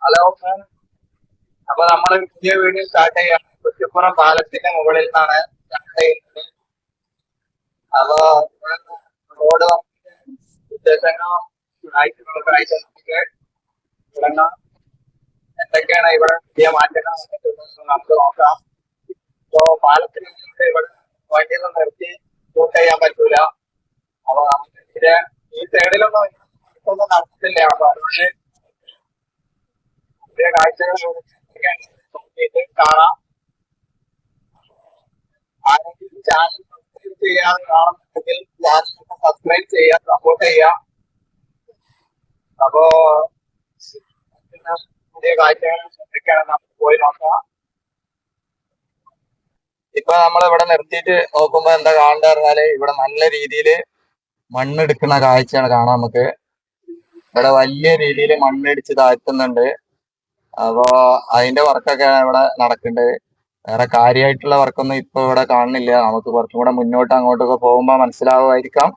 Hello. അപ്പൊ നമ്മള് പുതിയ വീഡിയോ സ്റ്റാർട്ട് ചെയ്യാണ്. കുറ്റിപ്പുറം പാലത്തിന്റെ മുകളിൽ നിന്നാണ് സ്റ്റാർട്ട് ചെയ്യുന്നത്. അപ്പൊ റോഡ് വിശേഷങ്ങളും കാഴ്ചകളൊക്കെ നമുക്ക് തുടങ്ങാം. എന്തൊക്കെയാണ് ഇവിടെ പുതിയ മാറ്റങ്ങൾ വന്നിട്ടുള്ളത് നമുക്ക് നോക്കാം. ഇപ്പൊ പാലത്തിന് ഇവിടെ വണ്ടിയൊന്നും നിർത്തി ഷൂട്ട് ചെയ്യാൻ പറ്റൂല. അപ്പൊ നമുക്ക് ഈ സൈഡിലൊന്നും ഇപ്പൊന്നും നടത്തില്ല. അപ്പൊ അതുകൊണ്ട് പുതിയ കാഴ്ചകൾ നോക്കിയിട്ട് കാണാം. ആരെങ്കിലും ചാനൽ സബ്സ്ക്രൈബ് ചെയ്യാതെ കാണുന്നുണ്ടെങ്കിൽ ചാനൽ സബ്സ്ക്രൈബ് ചെയ്യാൻ സപ്പോർട്ട് ചെയ്യാം. അപ്പോ പുതിയ കാഴ്ചകൾ എന്തൊക്കെയാണ് നമുക്ക് പോയി നോക്കാം. ഇപ്പൊ നമ്മൾ ഇവിടെ നിർത്തിയിട്ട് നോക്കുമ്പോ എന്താ കാണേണ്ട പറഞ്ഞാല് ഇവിടെ നല്ല രീതിയിൽ മണ്ണെടുക്കുന്ന കാഴ്ചയാണ് കാണാൻ നമുക്ക്. ഇവിടെ വലിയ രീതിയിൽ മണ്ണിടിച്ച് താഴ്ത്തുന്നുണ്ട്. അപ്പോ അതിന്റെ വർക്കൊക്കെ ഇവിടെ നടക്കുന്നുണ്ട്. വേറെ കാര്യമായിട്ടുള്ള വർക്കൊന്നും ഇപ്പൊ ഇവിടെ കാണുന്നില്ല. നമുക്ക് കുറച്ചും കൂടെ മുന്നോട്ട് അങ്ങോട്ടൊക്കെ പോകുമ്പോ മനസ്സിലാവുമായിരിക്കാം.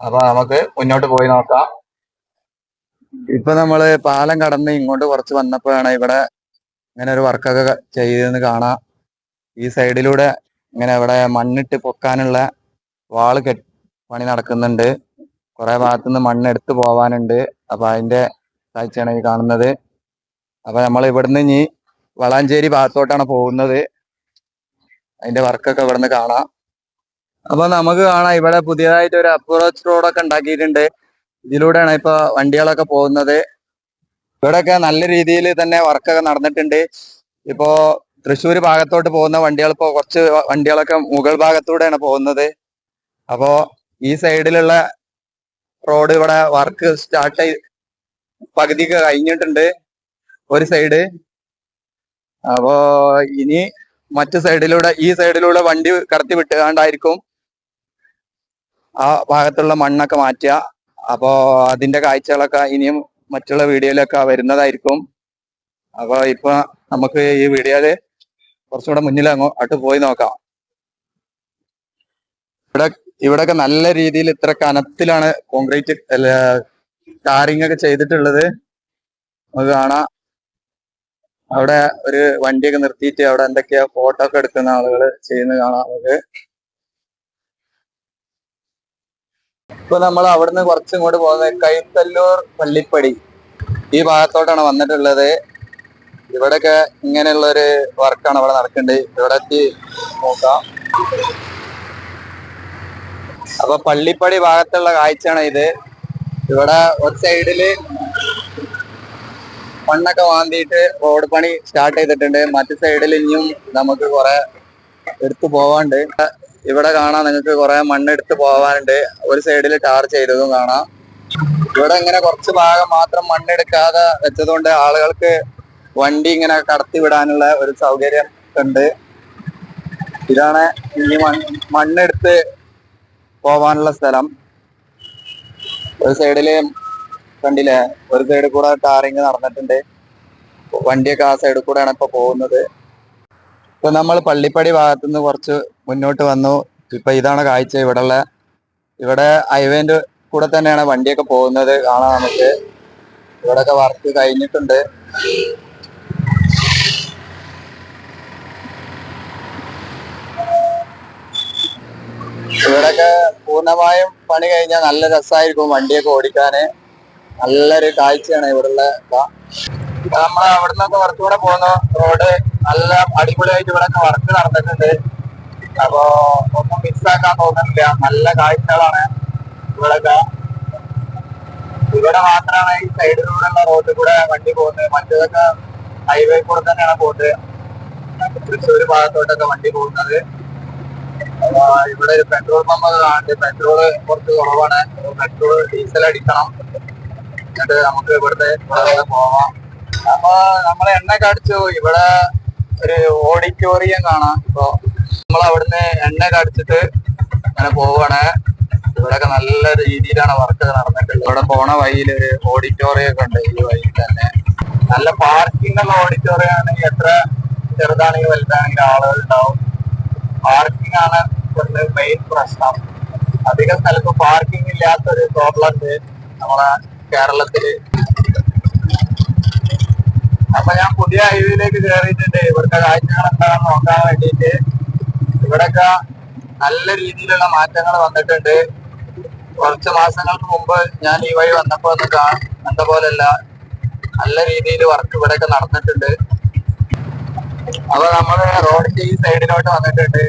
അപ്പൊ നമുക്ക് മുന്നോട്ട് പോയി നോക്കാം. ഇപ്പൊ നമ്മള് പാലം കടന്ന് ഇങ്ങോട്ട് കുറച്ച് വന്നപ്പോഴാണ് ഇവിടെ ഇങ്ങനെ ഒരു വർക്കൊക്കെ ചെയ്തെന്ന് കാണാം. ഈ സൈഡിലൂടെ ഇങ്ങനെ ഇവിടെ മണ്ണിട്ട് പൊക്കാനുള്ള വാള് പണി നടക്കുന്നുണ്ട്. കുറെ ഭാഗത്തുനിന്ന് മണ്ണ് എടുത്തു പോവാനുണ്ട്. അപ്പൊ അതിന്റെ കാഴ്ചയാണ് ഈ കാണുന്നത്. അപ്പൊ നമ്മൾ ഇവിടുന്ന് ഇനി വളാഞ്ചേരി ഭാഗത്തോട്ടാണ് പോകുന്നത്. അതിന്റെ വർക്കൊക്കെ ഇവിടുന്ന് കാണാം. അപ്പൊ നമുക്ക് കാണാം ഇവിടെ പുതിയതായിട്ട് ഒരു അപ്രോച്ച് റോഡൊക്കെ ഉണ്ടാക്കിയിട്ടുണ്ട്. ഇതിലൂടെയാണ് ഇപ്പൊ വണ്ടികളൊക്കെ പോകുന്നത്. ഇവിടെയൊക്കെ നല്ല രീതിയിൽ തന്നെ വർക്കൊക്കെ നടന്നിട്ടുണ്ട്. ഇപ്പോ തൃശ്ശൂർ ഭാഗത്തോട്ട് പോകുന്ന വണ്ടികൾ ഇപ്പോ കുറച്ച് വണ്ടികളൊക്കെ മുകൾ ഭാഗത്തൂടെയാണ് പോകുന്നത്. അപ്പോ ഈ സൈഡിലുള്ള റോഡ് ഇവിടെ വർക്ക് സ്റ്റാർട്ട് പകുതിക്ക് കഴിഞ്ഞിട്ടുണ്ട് ഒരു സൈഡ്. അപ്പോ ഇനി മറ്റു സൈഡിലൂടെ ഈ സൈഡിലൂടെ വണ്ടി കടത്തി വിട്ടുകൊണ്ടായിരിക്കും ആ ഭാഗത്തുള്ള മണ്ണൊക്കെ മാറ്റുക. അപ്പോ അതിന്റെ കാഴ്ചകളൊക്കെ ഇനിയും മറ്റുള്ള വീഡിയോയിലൊക്കെ വരുന്നതായിരിക്കും. അപ്പൊ ഇപ്പൊ നമുക്ക് ഈ വീഡിയോയില് കുറച്ചുകൂടെ മുന്നിൽ അങ്ങോട്ട് പോയി നോക്കാം. ഇവിടെയൊക്കെ നല്ല രീതിയിൽ ഇത്ര കനത്തിലാണ് കോൺക്രീറ്റ് ടാറിങ് ഒക്കെ ചെയ്തിട്ടുള്ളത്. നമുക്ക് കാണാം അവിടെ ഒരു വണ്ടിയൊക്കെ നിർത്തിയിട്ട് അവിടെ എന്തൊക്കെയാ ഫോട്ടോ ഒക്കെ എടുക്കുന്ന ആളുകൾ ചെയ്യുന്നത് കാണാം നമുക്ക്. ഇപ്പൊ നമ്മൾ അവിടുന്ന് കുറച്ചും കൂടി പോകുന്നത് കൈത്തല്ലൂർ പള്ളിപ്പടി ഈ ഭാഗത്തോട്ടാണ് വന്നിട്ടുള്ളത്. ഇവിടെയൊക്കെ ഇങ്ങനെയുള്ള ഒരു വർക്കാണ് ഇവിടെ നടക്കേണ്ടത്. ഇവിടെ എത്തി നോക്കാം. അപ്പൊ പള്ളിപ്പടി ഭാഗത്തുള്ള കാഴ്ചയാണ് ഇത്. ഇവിടെ ഒരു സൈഡില് മണ്ണൊക്കെ വാന്തിയിട്ട് റോഡ് പണി സ്റ്റാർട്ട് ചെയ്തിട്ടുണ്ട്. മറ്റു സൈഡിൽ ഇനിയും നമുക്ക് കുറെ എടുത്തു പോവാണ്ട്. ഇവിടെ കാണാം നിങ്ങൾക്ക് കുറെ മണ്ണ് എടുത്ത് പോവാനുണ്ട്. ഒരു സൈഡിൽ ടാർ ചെയ്തതും കാണാം. ഇവിടെ ഇങ്ങനെ കുറച്ച് ഭാഗം മാത്രം മണ്ണെടുക്കാതെ വെച്ചതുകൊണ്ട് ആളുകൾക്ക് വണ്ടി ഇങ്ങനെ കടത്തി വിടാനുള്ള ഒരു സൗകര്യം ഉണ്ട്. ഇതാണ് ഇനി മണ്ണെടുത്ത് പോവാനുള്ള സ്ഥലം. ഒരു സൈഡില് കണ്ടില്ലേ, ഒരു സൈഡിൽ കൂടെ ടാറിങ് നടന്നിട്ടുണ്ട്. വണ്ടിയൊക്കെ ആ സൈഡിൽ കൂടെയാണ് ഇപ്പൊ പോകുന്നത്. ഇപ്പൊ നമ്മൾ പള്ളിപ്പടി ഭാഗത്തുനിന്ന് കുറച്ച് മുന്നോട്ട് വന്നു. ഇപ്പൊ ഇതാണ് കാഴ്ച. ഇവിടെ ഹൈവേന്റെ കൂടെ തന്നെയാണ് വണ്ടിയൊക്കെ പോകുന്നത് കാണാം നമുക്ക്. ഇവിടെയൊക്കെ വർക്ക് കഴിഞ്ഞിട്ടുണ്ട്. ഇവിടെയൊക്കെ പൂർണ്ണമായും പണി കഴിഞ്ഞാൽ നല്ല രസമായിരിക്കും വണ്ടിയൊക്കെ ഓടിക്കാന്. നല്ലൊരു കാഴ്ചയാണ് ഇവിടെയുള്ള. നമ്മൾ അവിടെ നിന്നൊക്കെ കുറച്ചുകൂടെ പോകുന്നു. റോഡ് നല്ല അടിപൊളിയായിട്ട് ഇവിടെ വർക്ക് നടന്നിട്ടുണ്ട്. അപ്പോ ഒന്നും മിസ്സാക്കാൻ തോന്നുന്നില്ല. നല്ല കാഴ്ചകളാണ് ഇവിടെയൊക്കെ. ഇവിടെ മാത്രമാണ് ഈ സൈഡിലൂടെയുള്ള റോഡിൽ കൂടെ വണ്ടി പോകുന്നത്. മറ്റേതൊക്കെ ഹൈവേ കൂടെ തന്നെയാണ് പോകുന്നത്. തൃശ്ശൂർ ഭാഗത്തോട്ടൊക്കെ വണ്ടി പോകുന്നത്. ഇവിടെ ഒരു പെട്രോൾ പമ്പ് കാണുന്നുണ്ട്. പെട്രോള് കുറച്ച് കുറവാണ്. പെട്രോൾ ഡീസൽ അടിക്കണം. എന്നിട്ട് നമുക്ക് ഇവിടുത്തെ പോവാം. അപ്പൊ നമ്മളെ എണ്ണയൊക്കെ അടിച്ചു. ഇവിടെ ഒരു ഓഡിറ്റോറിയം കാണാം. ഇപ്പൊ നമ്മൾ അവിടുന്ന് എണ്ണയൊക്കെ അടിച്ചിട്ട് അങ്ങനെ പോവാണ്. ഇവിടെയൊക്കെ നല്ല രീതിയിലാണ് വർക്ക് നടന്നിട്ടുള്ളത്. ഇവിടെ പോണ വഴിയിൽ ഒരു ഓഡിറ്റോറിയം ഒക്കെ ഉണ്ട്. ഈ വഴിയിൽ തന്നെ നല്ല പാർക്കിംഗ് ഉള്ള ഓഡിറ്റോറിയം ആണെങ്കിൽ എത്ര ചെറുതാണെങ്കിൽ വലുതാണെങ്കിൽ ആളുകൾ ഉണ്ടാവും. പാർക്കിംഗ് ആണ് മെയിൻ പ്രശ്നം. അധികം സ്ഥലത്ത് പാർക്കിംഗ് ഇല്ലാത്തൊരു പ്രോബ്ലം ഉണ്ട് നമ്മളെ കേരളത്തില്. പുതിയ ഹൈവേയിലേക്ക് കയറിയിട്ടുണ്ട്. ഇവിടുത്തെ കാഴ്ചകൾ എന്താണെന്ന് നോക്കാൻ വേണ്ടിയിട്ട്. ഇവിടെയൊക്കെ നല്ല രീതിയിലുള്ള മാറ്റങ്ങൾ വന്നിട്ടുണ്ട്. കുറച്ച് മാസങ്ങൾക്ക് മുമ്പ് ഞാൻ ഈ വഴി വന്നപ്പോ ഒന്ന് കണ്ട പോലെയല്ല, നല്ല രീതിയിൽ വർക്ക് ഇവിടെയൊക്കെ നടന്നിട്ടുണ്ട്. അപ്പൊ നമ്മള് റോഡിന്റെ ഈ സൈഡിലോട്ട് വന്നിട്ടുണ്ട്.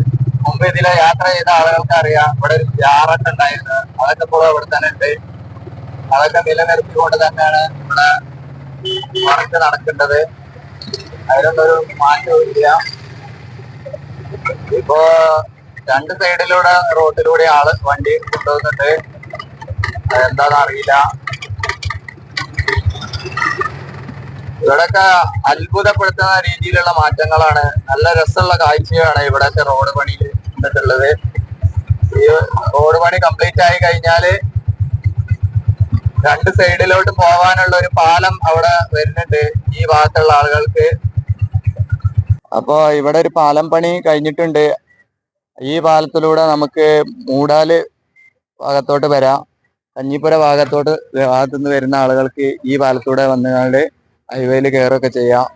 മുമ്പ് ഇതിലെ യാത്ര ചെയ്ത ആളുകൾക്ക് അറിയാം, ഇവിടെ ഒരു ജാറൊക്കെ ഉണ്ടായിരുന്നു. അതൊക്കെ ഇപ്പോൾ ഇവിടെ തന്നെ ഉണ്ട്. അതൊക്കെ നിലനിർത്തിക്കൊണ്ട് തന്നെയാണ് ഇവിടെ വർക്ക് നടക്കേണ്ടത്. അതിനൊന്നൊരു മാറ്റവും ഇല്ല. ഇപ്പോ രണ്ട് സൈഡിലൂടെ റോഡിലൂടെ വണ്ടി കൊണ്ടുപോകുന്നുണ്ട്. അതെന്താന്ന് അറിയില്ല. ഇവിടെയൊക്കെ അത്ഭുതപ്പെടുത്തുന്ന രീതിയിലുള്ള മാറ്റങ്ങളാണ്. നല്ല രസമുള്ള കാഴ്ചയാണ് ഇവിടത്തെ റോഡ് പണിയിൽ കണ്ടിട്ടുള്ളത്. ഈ റോഡ് പണി കംപ്ലീറ്റ് ആയി കഴിഞ്ഞാല് രണ്ട് സൈഡിലോട്ട് പോകാനുള്ള ഒരു പാലം അവിടെ വരുന്നുണ്ട് ഈ ഭാഗത്തുള്ള ആളുകൾക്ക്. അപ്പൊ ഇവിടെ ഒരു പാലം പണി കഴിഞ്ഞിട്ടുണ്ട്. ഈ പാലത്തിലൂടെ നമുക്ക് മൂടാല് ഭാഗത്തോട്ട് വരാം. കഞ്ഞിപ്പുര ഭാഗത്തുനിന്ന് വരുന്ന ആളുകൾക്ക് ഈ പാലത്തൂടെ വന്നുകൊണ്ട് ഹൈവേയിൽ കയറുകയൊക്കെ ചെയ്യാം.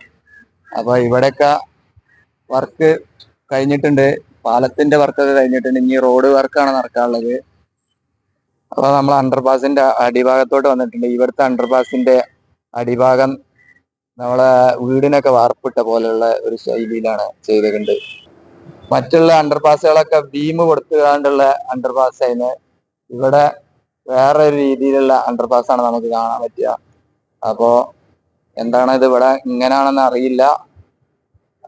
അപ്പൊ ഇവിടെയൊക്കെ വർക്ക് കഴിഞ്ഞിട്ടുണ്ട്. പാലത്തിന്റെ വർക്കൊക്കെ കഴിഞ്ഞിട്ടുണ്ട്. ഇനി റോഡ് വർക്കാണ് നടക്കാനുള്ളത്. അപ്പൊ നമ്മൾ അണ്ടർപാസിന്റെ അടിഭാഗത്തോട്ട് വന്നിട്ടുണ്ട്. ഇവിടുത്തെ അണ്ടർപാസിന്റെ അടിഭാഗം നമ്മളെ വീടിനൊക്കെ വാർപ്പിട്ട പോലെയുള്ള ഒരു ശൈലിയിലാണ് ചെയ്തിട്ടുണ്ട്. മറ്റുള്ള അണ്ടർപാസുകളൊക്കെ ബീം കൊടുത്തുകൊണ്ടുള്ള അണ്ടർപാസ് ആയിരുന്നു. ഇവിടെ വേറെ ഒരു രീതിയിലുള്ള അണ്ടർപാസാണ് നമുക്ക് കാണാൻ പറ്റുക. അപ്പോ എന്താണ് ഇത് ഇവിടെ ഇങ്ങനെയാണെന്ന് അറിയില്ല.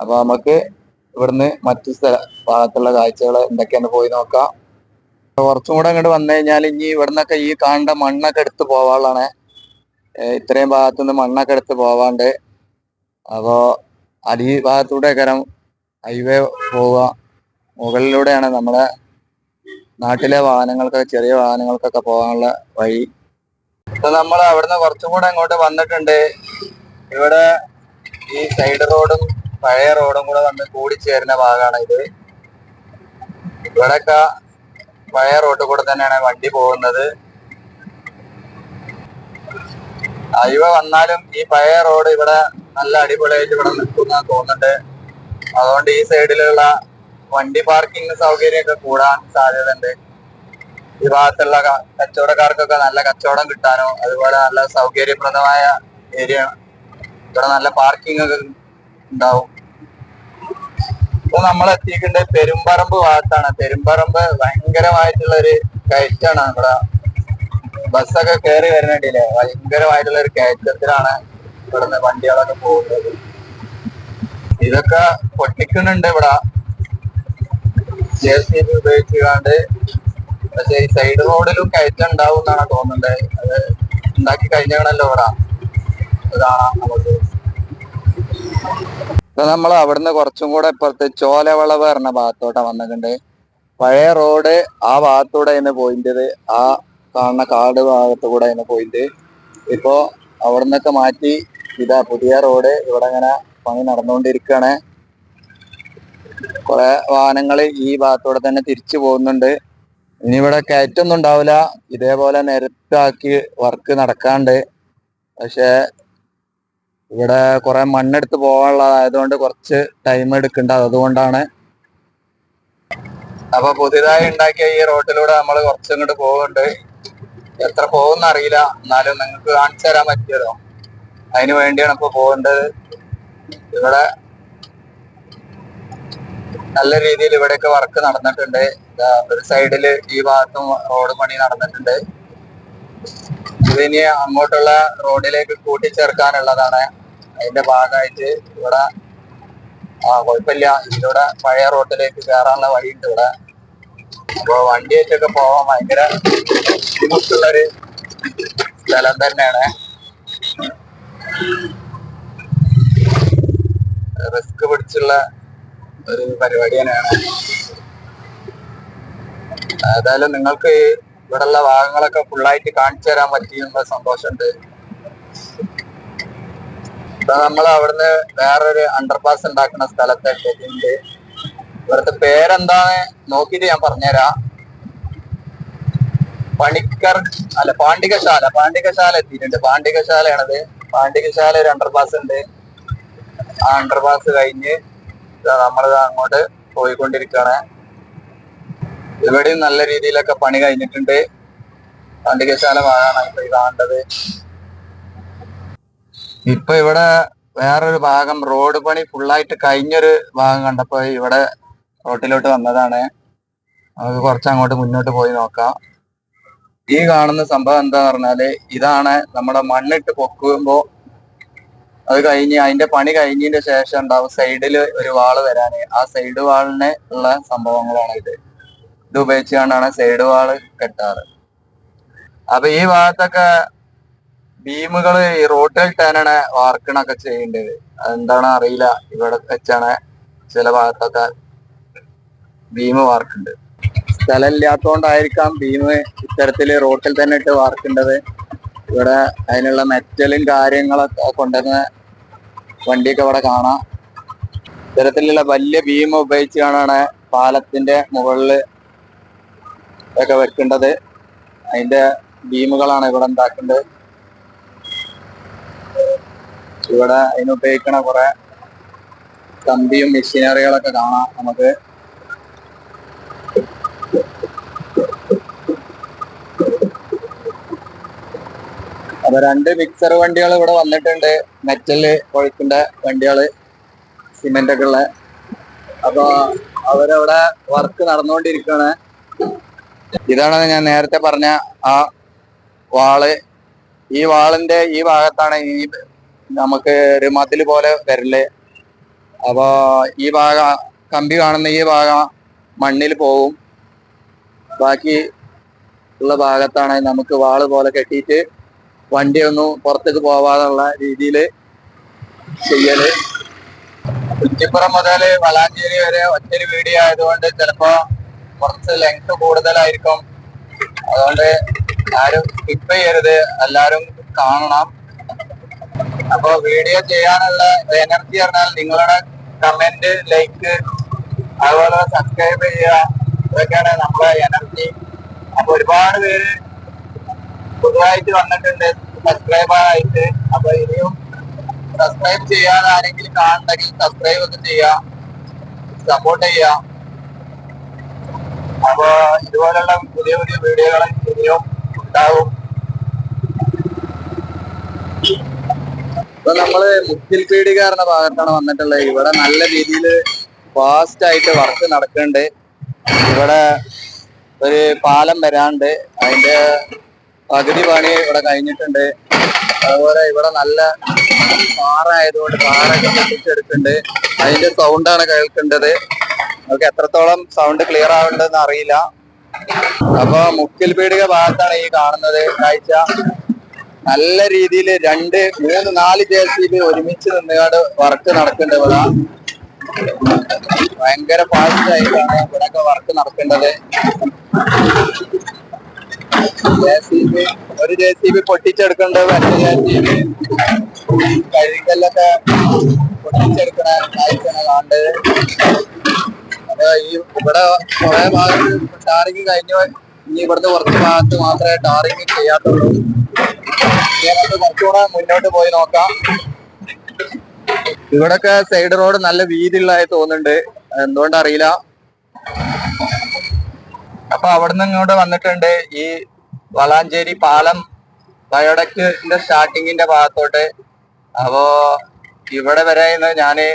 അപ്പൊ നമുക്ക് ഇവിടുന്ന് മറ്റു ഭാഗത്തുള്ള കാഴ്ചകൾ എന്തൊക്കെയാന്ന് പോയി നോക്കാം. കുറച്ചും കൂടെ അങ്ങോട്ട് വന്നു കഴിഞ്ഞാൽ ഇനി ഇവിടുന്നൊക്കെ ഈ കാണേണ്ട മണ്ണൊക്കെ എടുത്ത് പോവാനുള്ളതാണ്. ഇത്രയും ഭാഗത്തുനിന്ന് മണ്ണൊക്കെ എടുത്ത് പോവാണ്ട്. അപ്പോ അടി ഭാഗത്തൂടെ കരം ഹൈവേ പോവുക. മുകളിലൂടെയാണ് നമ്മുടെ നാട്ടിലെ വാഹനങ്ങൾക്കൊക്കെ, ചെറിയ വാഹനങ്ങൾക്കൊക്കെ പോകാനുള്ള വഴി. ഇപ്പൊ നമ്മൾ അവിടുന്ന് കുറച്ചും കൂടെ അങ്ങോട്ട് വന്നിട്ടുണ്ട്. ഇവിടെ ഈ സൈഡ് റോഡും പഴയ റോഡും കൂടെ വന്ന് കൂടിച്ചേരുന്ന ഭാഗമാണ് ഇത്. ഇവിടെയൊക്കെ പഴയ റോഡിൽ കൂടെ തന്നെയാണ് വണ്ടി പോകുന്നത്. ഹൈവേ വന്നാലും ഈ പഴയ റോഡ് ഇവിടെ നല്ല അടിപൊളിയായിട്ട് ഇവിടെ നിൽക്കുന്ന തോന്നുന്നുണ്ട്. അതുകൊണ്ട് ഈ സൈഡിലുള്ള വണ്ടി പാർക്കിംഗ് സൗകര്യമൊക്കെ കൂടാൻ സാധ്യതയുണ്ട്. ഈ ഭാഗത്തുള്ള കച്ചവടക്കാർക്കൊക്കെ നല്ല കച്ചവടം കിട്ടാനോ, അതുപോലെ നല്ല സൗകര്യപ്രദമായ ഏരിയ, ഇവിടെ നല്ല പാർക്കിംഗ് ഒക്കെ ഉണ്ടാവും. ഇപ്പൊ നമ്മൾ എത്തിയിട്ടുണ്ട് പെരുമ്പറമ്പ് ഭാഗത്താണ്. പെരുമ്പറമ്പ് ഭയങ്കരമായിട്ടുള്ള ഒരു കയറ്റാണ്. നമ്മുടെ ബസ്സൊക്കെ കയറി വരുന്നുണ്ടല്ലേ, ഭയങ്കരമായിട്ടുള്ള ഒരു കയറ്റത്തിലാണ് ഇവിടുന്ന് വണ്ടികളൊക്കെ പോകുന്നത്. ഇതൊക്കെ പൊട്ടിക്കുന്നുണ്ട് ഇവിടെ JCB ഉപയോഗിച്ചുകൊണ്ട്. പക്ഷെ ഈ സൈഡ് റോഡിലും കയറ്റം ഉണ്ടാവും എന്നാണ് തോന്നുന്നത്. അത് ഉണ്ടാക്കി കഴിഞ്ഞാണല്ലോ ഇവിടെ. കാണാം നമുക്ക്. ഇപ്പൊ നമ്മൾ അവിടുന്ന് കുറച്ചും കൂടെ ഇപ്പുറത്ത് ചോലവളവ് പറഞ്ഞ ഭാഗത്തോട്ടാ വന്നിട്ടുണ്ട്. പഴയ റോഡ് ആ ഭാഗത്തൂടെ തന്നെ പോയിന്റ്, ആ കാണുന്ന കാട് ഭാഗത്തു കൂടെ തന്നെ പോയിന്റ്. ഇപ്പോ അവിടെ നിന്നൊക്കെ മാറ്റി ഇതാ പുതിയ റോഡ് ഇവിടെ ഇങ്ങനെ പണി നടന്നുകൊണ്ടിരിക്കുകയാണ്. കുറെ വാഹനങ്ങൾ ഈ ഭാഗത്തൂടെ തന്നെ തിരിച്ചു പോകുന്നുണ്ട്. ഇനി ഇവിടെ കയറ്റൊന്നും ഉണ്ടാവില്ല, ഇതേപോലെ നിരത്താക്കി വർക്ക് നടക്കാണ്ട്. പക്ഷെ ഇവിടെ കുറെ മണ്ണെടുത്ത് പോകാനുള്ളതായതുകൊണ്ട് കുറച്ച് ടൈം എടുക്കുന്നുണ്ട്. അതുകൊണ്ടാണ്. അപ്പൊ പുതിയതായി ഉണ്ടാക്കിയ ഈ റോഡിലൂടെ നമ്മൾ കുറച്ചിങ്ങോട്ട് പോകുന്നുണ്ട്. എത്ര പോകുന്ന അറിയില്ല, എന്നാലും നിങ്ങൾക്ക് കാണിച്ചു തരാൻ പറ്റിയല്ലോ, അതിന് വേണ്ടിയാണ് ഇപ്പൊ പോകേണ്ടത്. ഇവിടെ നല്ല രീതിയിൽ ഇവിടെയൊക്കെ വർക്ക് നടന്നിട്ടുണ്ട്. ഒരു സൈഡില് ഈ ഭാഗത്തും റോഡ് പണി നടന്നിട്ടുണ്ട്. ഇതിനി അങ്ങോട്ടുള്ള റോഡിലേക്ക് കൂട്ടിച്ചേർക്കാനുള്ളതാണ്. അതിന്റെ ഭാഗമായിട്ട് ഇവിടെ കുഴപ്പമില്ല, ഇതിലൂടെ പഴയ റോഡിലേക്ക് കയറാനുള്ള വഴിയുണ്ട് ഇവിടെ. അപ്പൊ വണ്ടിയായിട്ടൊക്കെ പോവാൻ ഭയങ്കര ബുദ്ധിമുട്ടുള്ളൊരു സ്ഥലം തന്നെയാണ്. റിസ്ക് പിടിച്ചുള്ള ഒരു പരിപാടി തന്നെയാണ്. ഏതായാലും നിങ്ങൾക്ക് ഇവിടെയുള്ള ഭാഗങ്ങളൊക്കെ ഫുള്ളായിട്ട് കാണിച്ചു തരാൻ പറ്റിയുള്ള സന്തോഷമുണ്ട്. ഇപ്പൊ നമ്മൾ അവിടുന്ന് വേറൊരു അണ്ടർപാസ് ഉണ്ടാക്കുന്ന സ്ഥലത്തൊക്കെ എത്തിയിട്ടുണ്ട്. ഇവിടുത്തെ പേരെന്താന്ന് നോക്കിയിട്ട് ഞാൻ പറഞ്ഞുതരാം. പാണ്ടികശാല എത്തിയിട്ടുണ്ട്. പാണ്ടികശാലയാണത്. പാണ്ടികശാല ഒരു അണ്ടർപാസ് ഉണ്ട്. ആ അണ്ടർപാസ് കഴിഞ്ഞ് നമ്മൾ അങ്ങോട്ട് പോയിക്കൊണ്ടിരിക്കുകയാണ്. ഇവിടെയും നല്ല രീതിയിലൊക്കെ പണി കഴിഞ്ഞിട്ടുണ്ട്. പണ്ടികശാല ഭാഗമാണ് ഇപ്പൊ ഈ കാണേണ്ടത്. ഇപ്പൊ ഇവിടെ വേറൊരു ഭാഗം റോഡ് പണി ഫുള്ളായിട്ട് കഴിഞ്ഞൊരു ഭാഗം കണ്ടപ്പോ ഇവിടെ റോട്ടിലോട്ട് വന്നതാണ്. നമുക്ക് കുറച്ച് അങ്ങോട്ട് മുന്നോട്ട് പോയി നോക്കാം. ഈ കാണുന്ന സംഭവം എന്താന്ന് പറഞ്ഞാല് ഇതാണ് നമ്മുടെ മണ്ണിട്ട് പൊക്കുമ്പോ അത് കഴിഞ്ഞ് അതിന്റെ പണി കഴിഞ്ഞതിന്റെ ശേഷം ഉണ്ടാവും സൈഡിൽ ഒരു വാള് വരാന്. ആ സൈഡ് വാളിന് ഉള്ള സംഭവങ്ങളാണ് ഇത് ഉപയോഗിച്ചുകൊണ്ടാണ് സൈഡ് വാള് കെട്ടാറ്. അപ്പൊ ഈ ഭാഗത്തൊക്കെ ബീമുകൾ ഈ റോട്ടിലിട്ടാണ് വാർക്കണൊക്കെ ചെയ്യേണ്ടത്. അതെന്താണ് അറിയില്ല. ഇവിടെ വെച്ചാണ് ചില ഭാഗത്തൊക്കെ ബീം വാർക്കുണ്ട്. സ്ഥലം ഇല്ലാത്തതുകൊണ്ടായിരിക്കാം ബീം ഇത്തരത്തില് റോട്ടിൽ തന്നെ ഇട്ട് വാർക്കേണ്ടത്. ഇവിടെ അതിനുള്ള മെറ്റലും കാര്യങ്ങളൊക്കെ കൊണ്ടുവരുന്ന വണ്ടിയൊക്കെ ഇവിടെ കാണാം. ഇത്തരത്തിലുള്ള വലിയ ബീം ഉപയോഗിച്ചാണ് പാലത്തിന്റെ മുകളില് ഒക്കെ വെക്കേണ്ടത്. അതിന്റെ ബീമുകളാണ് ഇവിടെ ഉണ്ടാക്കേണ്ടത്. ഇവിടെ അതിനുപയോഗിക്കണ കുറെ കമ്പിയും മെഷീനറികളൊക്കെ കാണാം നമുക്ക്. അപ്പൊ 2 മിക്സർ വണ്ടികൾ ഇവിടെ വന്നിട്ടുണ്ട്. മെറ്റല് കൊഴുക്കേണ്ട വണ്ടികള്, സിമെന്റ് ഒക്കെ ഉള്ള. അപ്പൊ അവരവിടെ വർക്ക് നടന്നുകൊണ്ടിരിക്കുകയാണ്. ഇതാണ് ഞാൻ നേരത്തെ പറഞ്ഞ ആ വാള്. ഈ വാളിന്റെ ഈ ഭാഗത്താണ് ഈ നമുക്ക് ഒരു മതില് പോലെ വരല്. അപ്പോ ഈ ഭാഗം കമ്പി കാണുന്ന ഈ ഭാഗം മണ്ണിൽ പോവും. ബാക്കി ഉള്ള ഭാഗത്താണ് നമുക്ക് വാള് പോലെ കെട്ടിയിട്ട് വണ്ടിയൊന്നും പുറത്തേക്ക് പോവാതുള്ള രീതിയിൽ ചെയ്യല്. കുറ്റിപ്പുറം മുതൽ വളാഞ്ചേരി വരെ ഒറ്റൊരു വീഡിയോ ആയതുകൊണ്ട് ചിലപ്പോ കുറച്ച് ലെങ്ത് കൂടുതലായിരിക്കും. അതുകൊണ്ട് ആരും സ്കിപ്പ് ചെയ്യരുത്, എല്ലാരും കാണണം. അപ്പൊ വീഡിയോ ചെയ്യാനുള്ള എനർജി പറഞ്ഞാൽ നിങ്ങളുടെ കമന്റ്, ലൈക്ക്, അതുപോലെ സബ്സ്ക്രൈബ് ചെയ്യുക. ഇതൊക്കെയാണ് നമ്മളെ എനർജി. അപ്പൊ ഒരുപാട് പേര് പുതുതായിട്ട് വന്നിട്ടുണ്ട് സബ്സ്ക്രൈബറായിട്ട്. അപ്പൊ ഇനിയും സബ്സ്ക്രൈബ് ചെയ്യാൻ ആരെങ്കിലും കാണുന്നെങ്കിൽ സബ്സ്ക്രൈബ് ഒക്കെ ചെയ്യുക, സപ്പോർട്ട് ചെയ്യുക. അപ്പൊ ഇതുപോലുള്ള പുതിയ പുതിയ വീഡിയോകൾ ഇനിയും ഉണ്ടാവും. ഇപ്പൊ നമ്മള് മുക്കിൽ പീടികാരണ ഭാഗത്താണ് വന്നിട്ടുള്ളത്. ഇവിടെ നല്ല രീതിയിൽ ഫാസ്റ്റ് ആയിട്ട് വർക്ക് നടക്കുന്നുണ്ട്. ഇവിടെ ഒരു പാലം വരാണ്ട്, അതിന്റെ പകുതി പണി ഇവിടെ കഴിഞ്ഞിട്ടുണ്ട്. അതുപോലെ ഇവിടെ നല്ല പാറായതുകൊണ്ട് പാറൊക്കെ പൊട്ടിച്ചെടുക്കുന്നുണ്ട്. അതിന്റെ സൗണ്ടാണ് കേൾക്കേണ്ടത്. നമുക്ക് എത്രത്തോളം സൗണ്ട് ക്ലിയർ ആവുന്നുണ്ടെന്ന് അറിയില്ല. അപ്പൊ മുക്കിൽ പീടിക ഭാഗത്താണ് ഈ കാണുന്നത് കാഴ്ച. നല്ല രീതിയിൽ 2, 3, 4 JCB ഒരുമിച്ച് നിന്നുകൊണ്ട് വർക്ക് നടക്കുന്നുണ്ട് ഇവിടെ. ഭയങ്കര ഫാസ്റ്റ് ആയിട്ടാണ് ഇവിടെയൊക്കെ വർക്ക് നടക്കേണ്ടത്. ഒരു JCB പൊട്ടിച്ചെടുക്കേണ്ടത്, മറ്റേ JCB കഴുകല്ലൊക്കെ പൊട്ടിച്ചെടുക്കണ കാഴ്ചയാണ് കാണേണ്ടത്. അപ്പൊ ഈ ഇവിടെ കുറെ ഭാഗത്ത് ടാറിങ് കഴിഞ്ഞു. ഇനി ഇവിടുത്തെ കുറച്ച് ഭാഗത്ത് മാത്രമേ ടാറിങ് ചെയ്യാത്തുള്ളൂ. നമുക്ക് കുറച്ചുകൂടെ മുന്നോട്ട് പോയി നോക്കാം. ഇവിടൊക്കെ സൈഡ് റോഡ് നല്ല വീതിയുള്ളതായി തോന്നുന്നുണ്ട്, എന്തുകൊണ്ടറിയില്ല. അപ്പൊ അവിടുന്ന് ഇങ്ങോട്ട് വന്നിട്ടുണ്ട് ഈ വളാഞ്ചേരി പാലം ബയോഡക്റ്റിന്റെ സ്റ്റാർട്ടിങ്ങിന്റെ ഭാഗത്തോട്ട്. അപ്പോ ഇവിടെ വരെ ഞാന്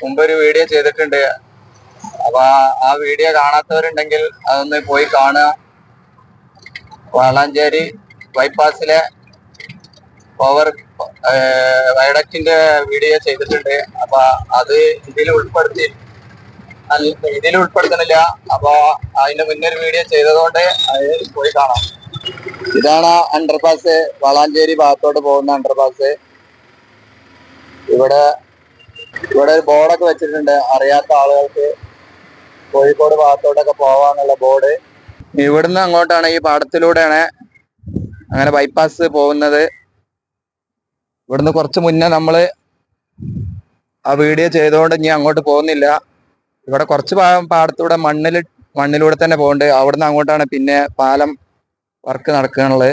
മുമ്പൊരു വീഡിയോ ചെയ്തിട്ടുണ്ട്. അപ്പൊ ആ വീഡിയോ കാണാത്തവരുണ്ടെങ്കിൽ അതൊന്ന് പോയി കാണുക. വളാഞ്ചേരി ബൈപ്പാസിലെ ഓവർ വയഡക്റ്റിന്റെ വീഡിയോ ചെയ്തിട്ടുണ്ട്. അപ്പൊ അത് ഇതിൽ ഉൾപ്പെടുത്തുന്നില്ല. അപ്പൊ അതിന്റെ മുന്നൊരു വീഡിയോ ചെയ്തതുകൊണ്ട് അത് പോയി കാണാം. ഇതാണ് അണ്ടർപാസ്, വളാഞ്ചേരി ഭാഗത്തോട്ട് പോകുന്ന അണ്ടർപാസ്. ഇവിടെ ഒരു ബോർഡൊക്കെ വെച്ചിട്ടുണ്ട്, അറിയാത്ത ആളുകൾക്ക് കോഴിക്കോട് ഭാഗത്തോട്ടൊക്കെ പോവാന്നുള്ള ബോർഡ്. ഇവിടുന്ന് അങ്ങോട്ടാണ്, ഈ പാടത്തിലൂടെയാണ് അങ്ങനെ ബൈപ്പാസ് പോകുന്നത്. ഇവിടുന്ന് കുറച്ച് മുന്നേ നമ്മള് ആ വീഡിയോ ചെയ്തുകൊണ്ട് ഇനി അങ്ങോട്ട് പോകുന്നില്ല. ഇവിടെ കുറച്ച് പാടത്തൂടെ മണ്ണിലൂടെ തന്നെ പോകുന്നുണ്ട്. അവിടുന്ന് അങ്ങോട്ടാണ് പിന്നെ പാലം വർക്ക് നടക്കാനുള്ളത്.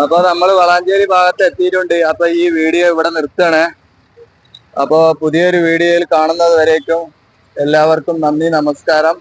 അപ്പൊ നമ്മൾ വളാഞ്ചേരി ഭാഗത്ത് എത്തിയിട്ടുണ്ട്. അപ്പൊ ഈ വീഡിയോ ഇവിടെ നിർത്തുകയാണ്. അപ്പോ പുതിയൊരു വീഡിയോയിൽ കാണുന്നത് വരേക്കും എല്ലാവർക്കും നന്ദി, നമസ്കാരം.